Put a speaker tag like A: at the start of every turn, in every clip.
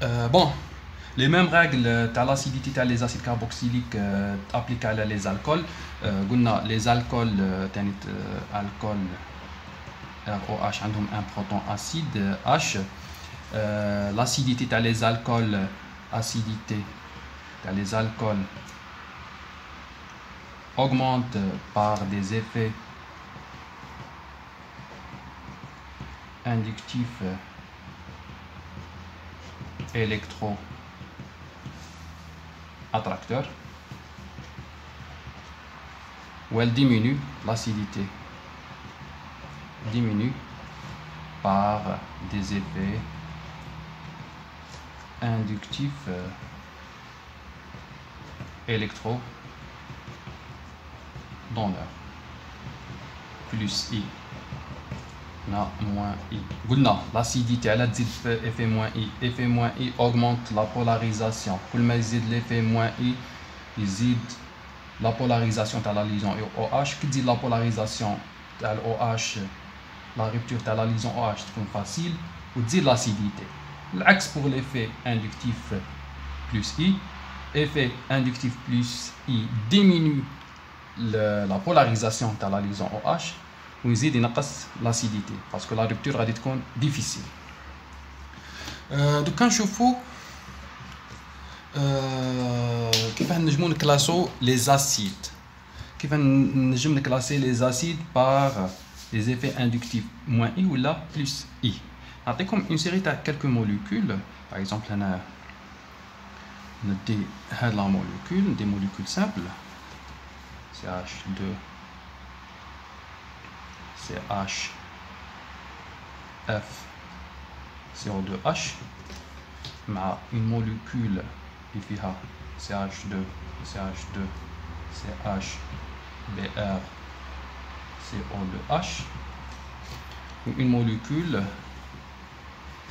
A: Bon, les mêmes règles de l'acidité des acides carboxyliques appliquées à les alcools. Les alcools, alcool ROH ont un proton acide H. L'acidité des alcools, augmente par des effets inductifs électro-attracteurs, ou elle diminue, l'acidité diminue par des effets inductifs électro-donneurs, plus I. moins I. L'acidité elle a effet moins I. Effet moins I augmente la polarisation. Plus l'effet moins I, il augmente la polarisation de la liaison OH. Qui dit la polarisation de l'OH, la rupture de la liaison OH est facile. Ou dit l'acidité. L'axe pour l'effet inductif plus I. Effet inductif plus I diminue la polarisation de la liaison OH. ويزيد ينقص l'acidité parce que la rupture غادي تكون difficile. دوكا نشوفوا كيف نجمو نكلاسو les acides. كيف نجم نكلاسي les acides par les effets inductifs moins I ou là plus I. نعطيكم une série de quelques molécules. Par exemple هنا ندي هاد la molécule, des molécules simples, CH2 CH F CO2H مع une molécule qui fait CH2 CH2 CH Br CO2H ou une molécule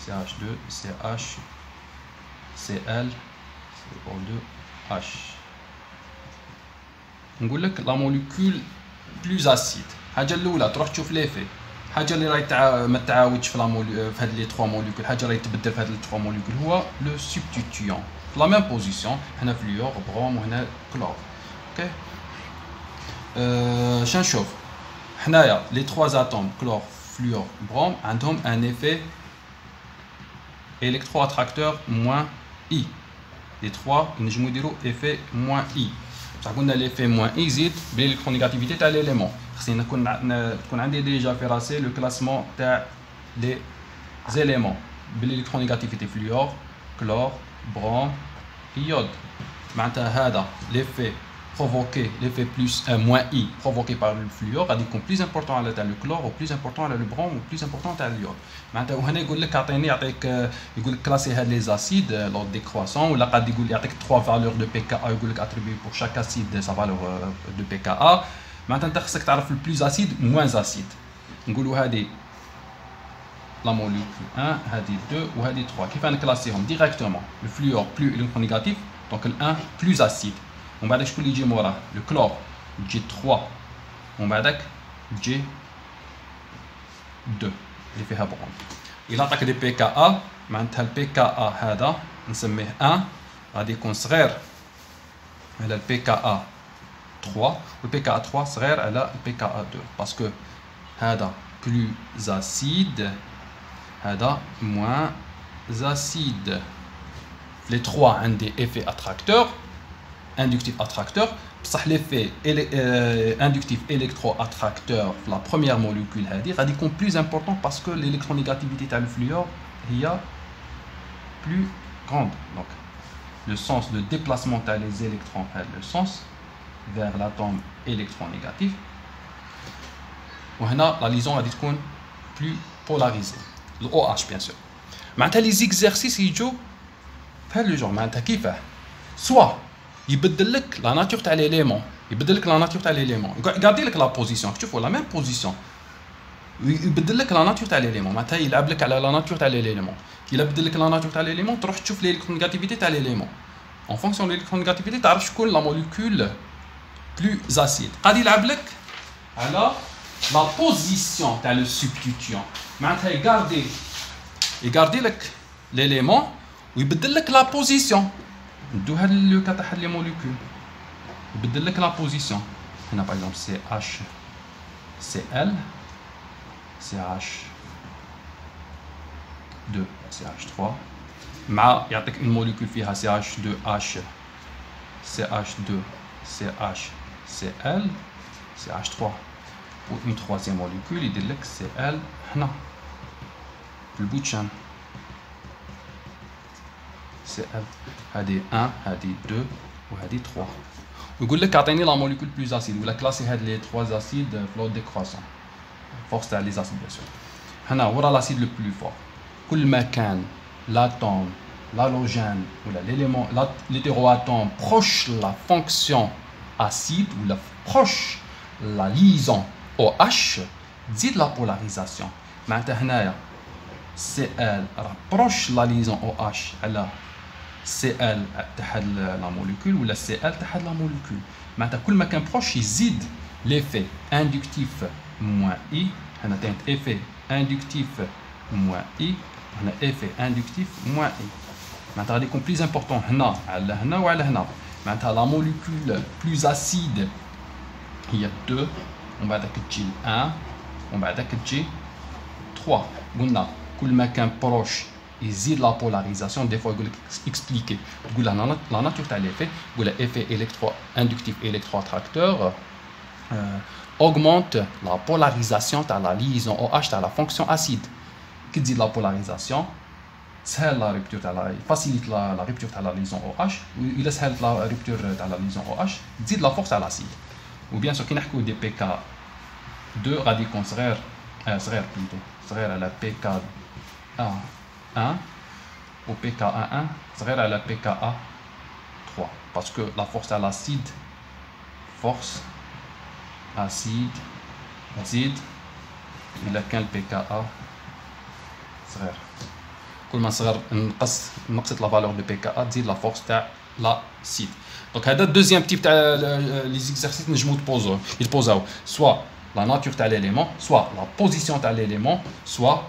A: CH2 CH Cl CO2H. نقول لك la molécule plus acide. الحاجه الاولى تروح تشوف ليفي. الحاجه اللي راهي ما تعاودش في هاد لي 3 موليكول. الحاجه راهي تبدل في هاد لي 3 موليكول هو لو سبستيتيون في لا ميم بوزيسيون. هنا فلور بروم وهنا كلور. اوكي شنشوف حنايا لي 3 اتوم كلور فلور بروم عندهم ان ايفي الكترو اتراكتور موان اي. لي 3 نجمو يديروا ايفي موان اي. بصح قلنا ليفي موان اي يزيد بالالكترونيغاتيفيتي تاع ليليمون. خصني تكون عندي ديجا في راسي لو كلاسمون تاع لي زيليمون بالالكترونيغاتيفيتي فلور كلور بروم iode. معناتها هذا ليفي provoqué l'effet plus moins I provoqué par le fluor غادي يكون plus important على تاع le chlore و plus important على le brom و plus important تاع l'iode. معناتها وهنا يقول لك يعطيك يقول لك كلاسي هاد لي زاسيد لور ديكرواسون ولا قاد يقول يعطيك 3 فالور دو بي كا يقول لك اتريبيو بور شاك اسيد سا فالور دو بي كا. معناتها انت خصك تعرف البلوز اسيد موان اسيد. نقولوا هذه لا موليكول 1 هذه 2 وهذه 3. كيف نكلاسيهم ديريكتومون لو فلوور بلو الكترونيغاتيف دونك ال1 بلوز اسيد. ومن بعدك شكون اللي يجي موراه لو كلور يجي 3 ومن بعدك يجي 2 اللي فيها بروم. الى عطاك دي بي كا ا معناتها البي كا ا هذا نسميه 1 غادي يكون صغير على البي كا ا 3 والبي كا ا 3 صغير على البي كا ا 2 باسكو هذا بلوز اسيد هذا موان اسيد. les 3 عندي effet attracteur inductif attracteur بصح l'effet inductif électro-attracteur في la première molécule هذه غادي يكون plus important parce que l'électronégativité تاع الفلور هي plus grande. Donc le sens de déplacement تاع les électrons le sens vers l'atome électronégatif وهنا la liaison غادي تكون plus polarisée le OH bien sûr. معناتها les exercices يجوا في هذا لو جور. معناتها كيفاه سوا يبدل لك لا ناتور تاع ليليمون يبدل لك لا ناتور تاع ليليمون يقعد لك لا بوزيسيون شوفوا لا ميم بوزيسيون يبدل لك لا ناتور تاع ليليمون. معناتها يلعب لك على لا ناتور تاع ليليمون. كي يبدل لك لا ناتور تاع ليليمون تروح تشوف الالكترونيغاتيفيتي تاع ليليمون اون فونكسيون الالكترونيغاتيفيتي تعرف شكون لا موليكول بلوز اسيد. قاعد يلعب لك على لا بوزيسيون تاع لو سبستيتيون. معناتها يغاردي لك ليليمون ويبدل لك لا بوزيسيون. ندو هاد لو كا تاع لي موليكول يبدل لك لا بوزيسيون. هنا باغ اكزومبل سي اش سي ال سي اش 2 سي اش 3 مع يعطيك اون موليكول فيها سي اش 2 اش سي اش 2 سي اش سي ال سي اش 3 و اون troisième molécule يدير لك سي ال هنا في البوتشان سي ال. هذه 1 هذه 2 وهذه 3. ويقول لك اعطيني لا موليكول بلوز اسيد ولا كلاسي هاد لي 3 اسيد في لو ديكروسون فورس تاع لي اسيد بيان سور. هنا ورا لاسيد لو بلو فور كل ما كان l'atome, l'halogène ou l'élément, l'hétéroatome proche la fonction acide ou proche la liaison OH, dit la polarisation. Maintenant, هنايا Cl rapproche la liaison OH على Cl تحت la molécule ou la Cl تحت la molécule. Maintenant, كل ما كان proche يزيد l'effet inductif moins I. هنا تاعت effet inductif moins I. On a effet inductif moins I. Maintenant, les plus important, هنا وعلى هنا. Maintenant, la molécule plus acide, il y a 2. On va attaquer 1. On va attaquer 3. قلنا كل ما كان proche يزيد la polarisation. Des fois, il faut expliquer. La nature de l'effet, l'effet électro-inductif et électro-attracteur augmente la polarisation de la liaison OH de la fonction acide. Qui dit la polarisation, c'est la rupture, facilite la rupture de la liaison OH, ou il laisse la rupture de la liaison OH, dit la force à l'acide. Ou bien ce qui n'a que des PK2 radicaux صغير à la PK1 ou PK11 صغير à la PKA3 parce que la force à l'acide acide il a qu'un PKA صغير. كل ما صغر نقصت لا فالور دو بي كا ا تزيد لا فورس تاع لا سيد. دونك هذا الدوزيام تيب تاع لي زيكزارسيس نجمو يتبوزاو سوا لا ناتور تاع ليليمون سوا لا بوزيسيون تاع ليليمون سوا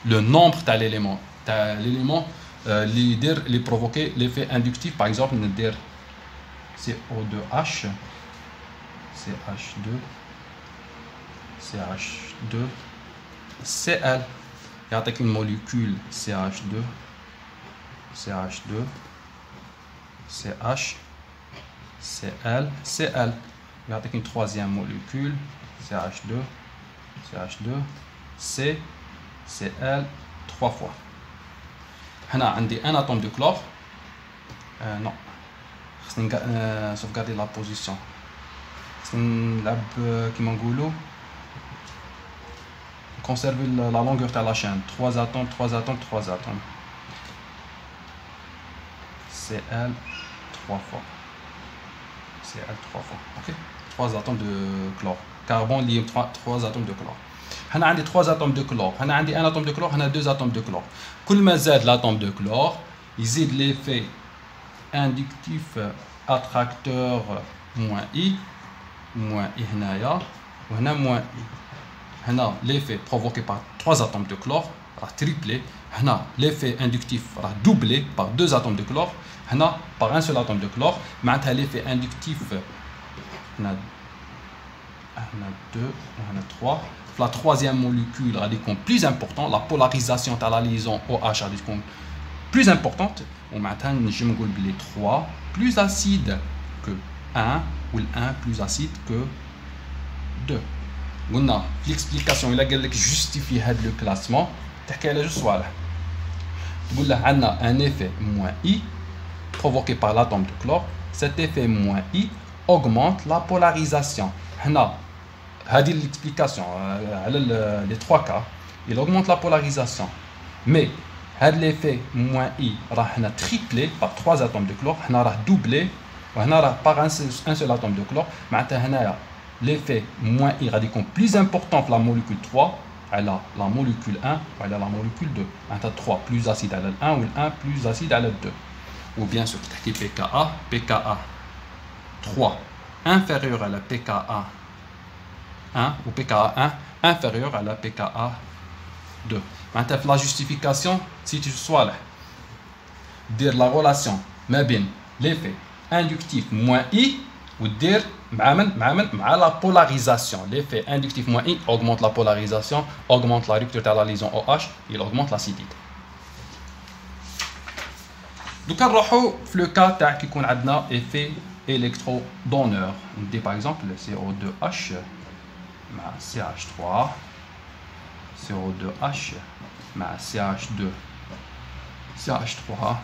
A: لو نومبر تاع ليليمون اللي يدير اللي بروفوكي ليفي اندكتيف. باغ اكزومبل ندير CO2H CH2 Cl يعطيك une molécule CH2 CH Cl يعطيك une troisième molécule CH2 Cl 3 fois. هنا عندي un atome de chlore non خصني sauvegarder la position خصني نلعب كيما نقولوا conserver la longueur de la chaîne. 3 atomes. Cl 3 fois. Ok. 3 atomes de chlore. Carbone lié 3 atomes de chlore. هنا عندي 3 atomes de chlore. هنا عندي 1 atome de chlore. هنا 2 atomes de chlore. كل ما زاد l'atome de chlore يزيد l'effet inductif attracteur moins I هنايا وهنا moins I. هنا l'effet provoqué par 3 atomes de chlore راح triplé. هنا l'effet inductif راح doublé par 2 atomes de chlore. هنا par un seul atome de chlore. معناتها l'effet inductif هنا 2 وهنا 3. La troisième molécule radicale plus important, la polarisation de la liaison OH radicale plus importante. ومعناتها نجم نقول بلي 3 plus acide que 1 ou 1 plus acide que 2. قلنا في l'explication إلا قال لك جوستيفي هذا لو كلاسمون تحكي على جوج صوالح. تقول له عندنا un effet moins I provoqué par l'atome de chlore. Cet effet moins I augmente la polarisation. هنا هذه l'explication على les 3 cas. Il augmente la polarisation. Mais هذا l'effet moins I راح هنا triplé par 3 atomes de chlore. هنا راح doublé وهنا راح par un seul atome de chlore. معناتها هنايا l'effet moins I radical plus important que la molécule 3 à la molécule 1 ou à la molécule 2. معناتها 3 plus acide à la 1 ou 1 plus acide à la 2. Ou bien sûr تحكي PKA 3 inférieur à la PKA 1 ou PKA 1 inférieur à la PKA 2. معناتها في la justification si tu صوالح dire la relation ما بين l'effet inductif moins I ou dire la polarisation. L'effet inductif moins I augmente la polarisation, augmente la rupture de la liaison OH, il augmente l'acidité. Donc نروحوا في le cas تاع كي يكون عندنا effet électrodonneur. On dit par exemple CO2H مع CH3 CO2H مع CH2 CH3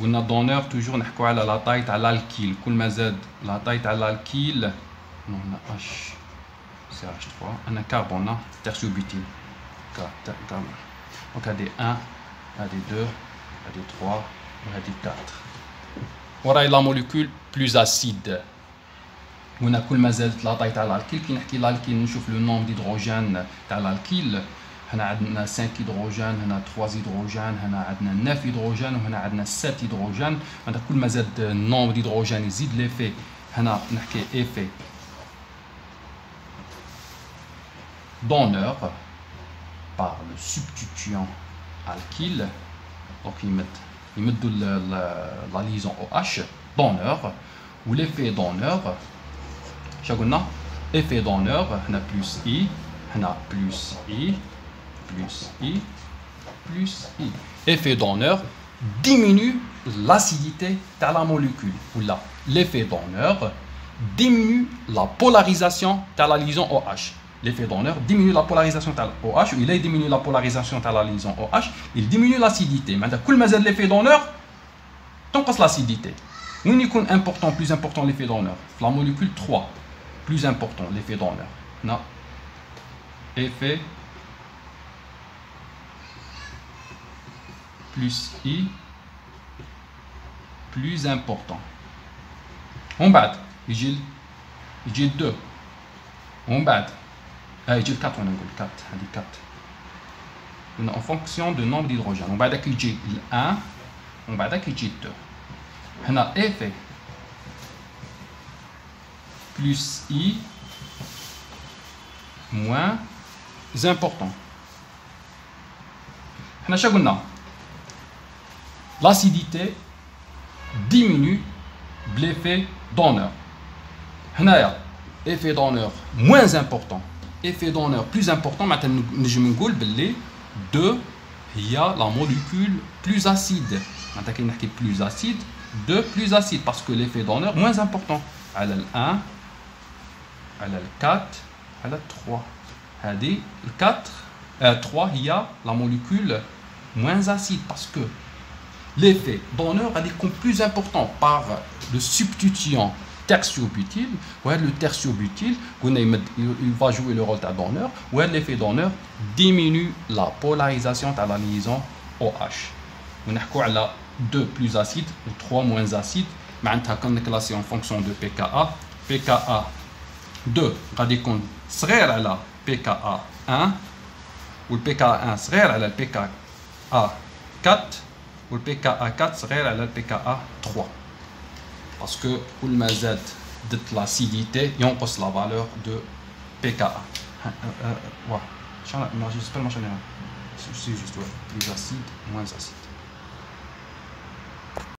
A: قلنا الدونور توجور نحكوا على لا طاي تاع الالكيل كل ما زاد لا طاي تاع الالكيل هنا H CH3 انا كربون ترسيوبيتيل كربون دونك هادي 1 هادي 2 هادي 3 وهادي 4 وراي لا موليكول بلوز اسيد هنا كل ما زادت لا طاي تاع الالكيل كي نحكي الالكيل نشوف لو نوم ديدروجين تاع الالكيل هنا عندنا 5 هيدروجين هنا 3 هيدروجين هنا عندنا 9 هيدروجين وهنا عندنا 7 هيدروجين هذا كل ما زاد النوم ديدروجين يزيد ليفي هنا نحكي ايفي donneur par le substituant alkyle donc يمدوا la liaison OH donneur ou l'effet donneur شو قلنا effet donneur هنا plus I هنا plus I plus I plus I. Effet donneur diminue l'acidité de la molécule. Ou là, l'effet donneur diminue la polarisation de la liaison OH. L'effet donneur diminue la polarisation de OH. Il diminue la polarisation de la liaison OH. Il diminue l'acidité. Maintenant, كل ما زاد l'effet donneur, تنقص l'acidité. Où est important, plus important l'effet donneur? La molécule 3, plus important l'effet donneur. Non. Effet plus I plus important. On bat, il y a 2. On bat. Il y a 4, on a 4. 4. En fonction du nombre d'hydrogène. On bat il y a 1. On bat il y a 2. On a effet plus I moins important. On a chaque l'acidité diminue l'effet donneur. هنايا effet donneur moins important, effet donneur plus important. Maintenant, je me dis que 2 il y a la molécule plus acide. Maintenant, qui est plus acide, 2 plus acide parce que l'effet donneur moins important. على ال 1, على ال 4, على ال 3. هذه ال 3 il y a la molécule moins acide parce que l'effet donneur a des comptes plus importants par le substituant tertiobutyle. Ouais, le tertiobutyle, il va jouer le rôle de donneur. Ouais, l'effet donneur diminue la polarisation de la liaison OH. On a 2 plus acide ou 3 moins acide. Maintenant, on est classé en fonction de pKa. pKa 2, radicon صغير على pKa 1 ou le pKa 1 صغير على le pKa 4. Ou le pKa 4 صغير على le pKa 3 parce que كل ما زاد l'acidité ينقص la valeur de pKa. Ouais, j'espère que c'est juste plus acide, moins acide.